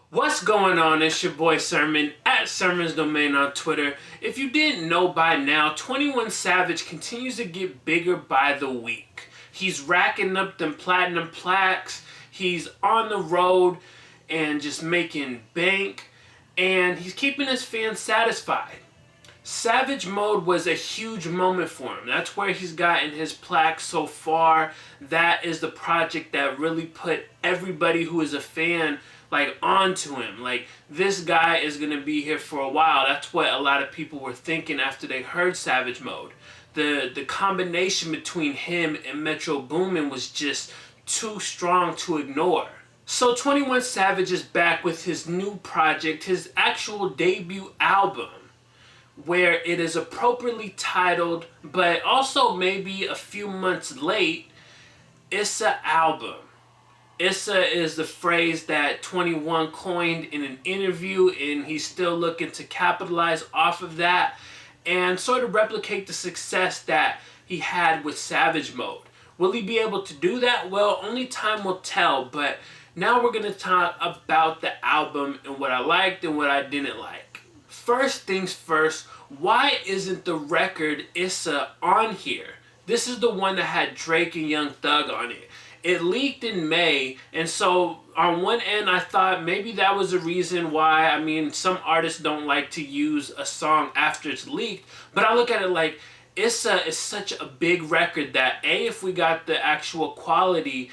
What's going on? It's your boy Sermon at Sermon's Domain on Twitter. If you didn't know by now, 21 Savage continues to get bigger by the week. He's racking up them platinum plaques. He's on the road and just making bank. And he's keeping his fans satisfied. Savage Mode was a huge moment for him. That's where he's gotten his plaque so far. That is the project that really put everybody who is a fan onto him. This guy is gonna be here for a while. That's what a lot of people were thinking after they heard Savage Mode. The combination between him and Metro Boomin was just too strong to ignore. So 21 Savage is back with his new project, his actual debut album, where it is appropriately titled, but also maybe a few months late, Issa album. Issa is the phrase that 21 coined in an interview, and he's still looking to capitalize off of that and sort of replicate the success that he had with Savage Mode. Will he be able to do that? Well, only time will tell, but now we're going to talk about the album and what I liked and what I didn't like. First things first, why isn't the record Issa on here? This is the one that had Drake and Young Thug on it. It leaked in May, and so on one end I thought maybe that was a reason why. I mean, some artists don't like to use a song after it's leaked, but I look at it like Issa is such a big record that if we got the actual quality,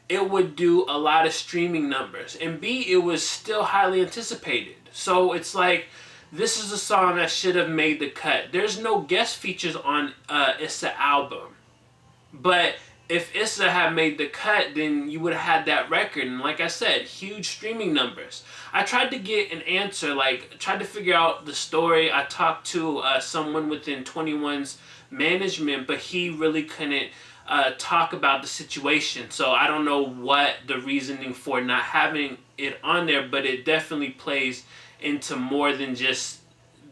it would do a lot of streaming numbers, and B, it was still highly anticipated. So it's like, this is a song that should have made the cut. There's no guest features on Issa album. But if Issa had made the cut, then you would have had that record. And like I said, huge streaming numbers. I tried to get an answer, tried to figure out the story. I talked to someone within 21's management, but he really couldn't talk about the situation. So I don't know what the reasoning for not having it on there, but it definitely plays into more than just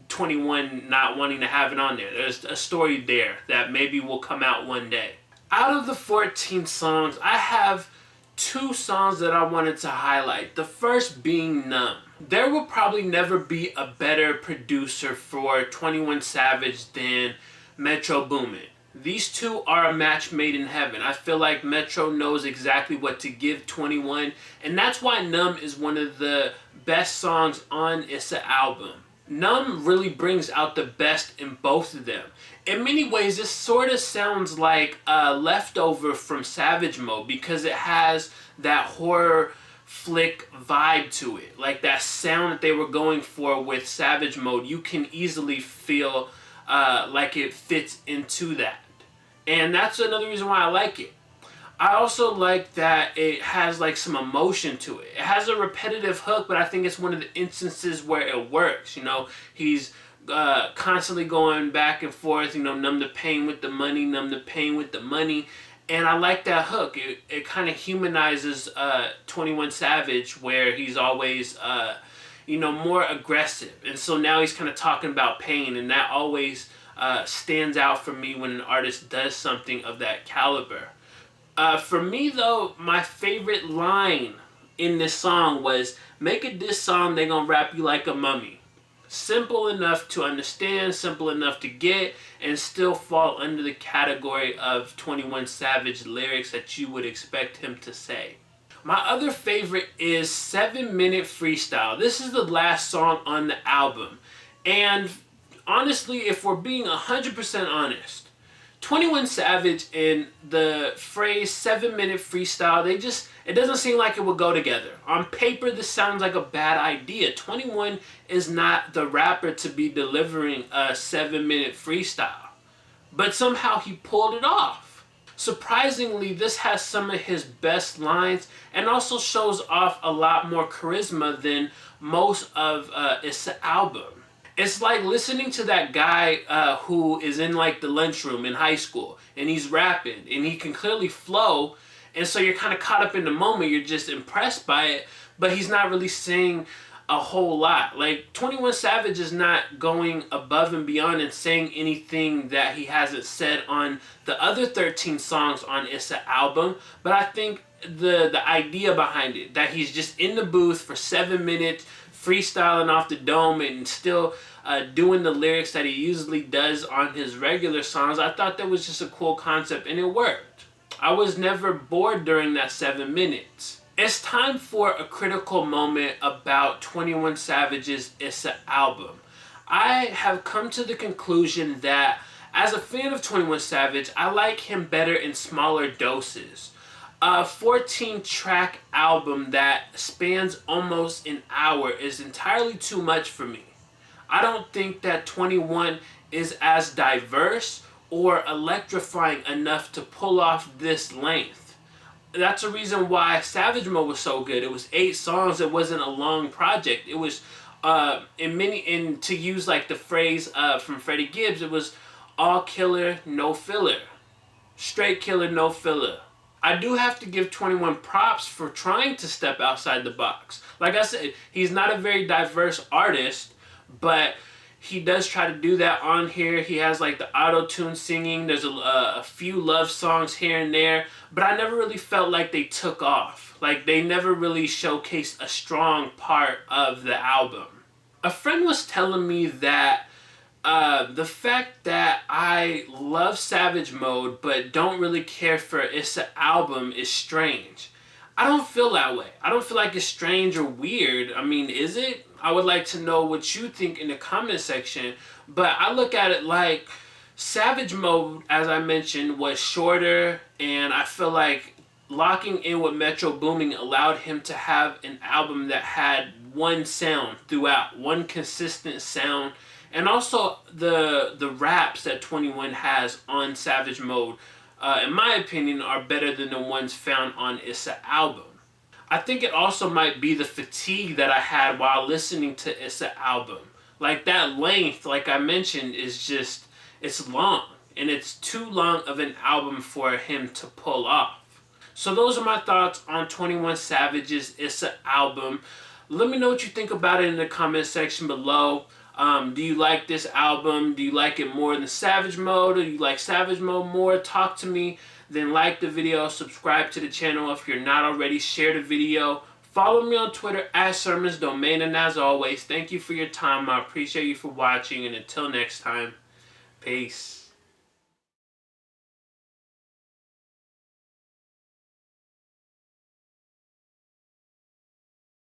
21 not wanting to have it on there. There's a story there that maybe will come out one day. Out of the 14 songs, I have two songs that I wanted to highlight. The first being Numb. There will probably never be a better producer for 21 Savage than Metro Boomin. These two are a match made in heaven. I feel like Metro knows exactly what to give 21, and that's why Numb is one of the best songs on Issa album. Numb really brings out the best in both of them. In many ways, this sort of sounds like a leftover from Savage Mode because it has that horror flick vibe to it. Like that sound that they were going for with Savage Mode, you can easily feel like it fits into that. And that's another reason why I like it. I also like that it has some emotion to it. It has a repetitive hook, but I think it's one of the instances where it works. He's constantly going back and forth, numb the pain with the money, numb the pain with the money. And I like that hook. It kind of humanizes 21 Savage, where he's always, more aggressive. And so now he's kind of talking about pain, and that always stands out for me when an artist does something of that caliber. For me, though, my favorite line in this song was, "Make a diss song, they gonna rap you like a mummy." Simple enough to understand, simple enough to get, and still fall under the category of 21 Savage lyrics that you would expect him to say. My other favorite is 7-Minute Freestyle. This is the last song on the album. And honestly, if we're being 100% honest, 21 Savage and the phrase 7-Minute Freestyle, it doesn't seem like it would go together. On paper, this sounds like a bad idea. 21 is not the rapper to be delivering a 7-minute freestyle. But somehow he pulled it off. Surprisingly, this has some of his best lines and also shows off a lot more charisma than most of Issa album. It's like listening to that guy who is in the lunchroom in high school, and he's rapping, and he can clearly flow, and so you're kind of caught up in the moment. You're just impressed by it, but he's not really saying a whole lot. Like 21 Savage is not going above and beyond and saying anything that he hasn't said on the other 13 songs on Issa album, but I think the idea behind it, that he's just in the booth for 7 minutes freestyling off the dome and still doing the lyrics that he usually does on his regular songs, I thought that was just a cool concept and it worked. I was never bored during that 7 minutes. It's time for a critical moment about 21 Savage's Issa album. I have come to the conclusion that as a fan of 21 Savage, I like him better in smaller doses. A 14-track album that spans almost an hour is entirely too much for me. I don't think that 21 is as diverse or electrifying enough to pull off this length. That's a reason why Savage Mode was so good. It was 8 songs. It wasn't a long project. It was, to use like the phrase from Freddie Gibbs, it was all killer, no filler. Straight killer, no filler. I do have to give 21 props for trying to step outside the box. Like I said, he's not a very diverse artist, but he does try to do that on here. He has like the auto-tune singing. There's a few love songs here and there, but I never really felt like they took off. Like they never really showcased a strong part of the album. A friend was telling me that the fact that I love Savage Mode but don't really care for Issa album is strange. I don't feel that way. I don't feel like it's strange or weird. I mean, is it? I would like to know what you think in the comment section. But I look at it like Savage Mode, as I mentioned, was shorter, and I feel like locking in with Metro Boomin allowed him to have an album that had one sound throughout, one consistent sound. And also the raps that 21 has on Savage Mode, in my opinion, are better than the ones found on Issa album. I think it also might be the fatigue that I had while listening to Issa album. Like that length, like I mentioned, is just, it's long. And it's too long of an album for him to pull off. So those are my thoughts on 21 Savage's Issa album. Let me know what you think about it in the comment section below. Do you like this album? Do you like it more than Savage Mode? Or do you like Savage Mode more? Talk to me. Then like the video. Subscribe to the channel if you're not already. Share the video. Follow me on Twitter @SermonsDomain. And as always, thank you for your time. I appreciate you for watching. And until next time, peace.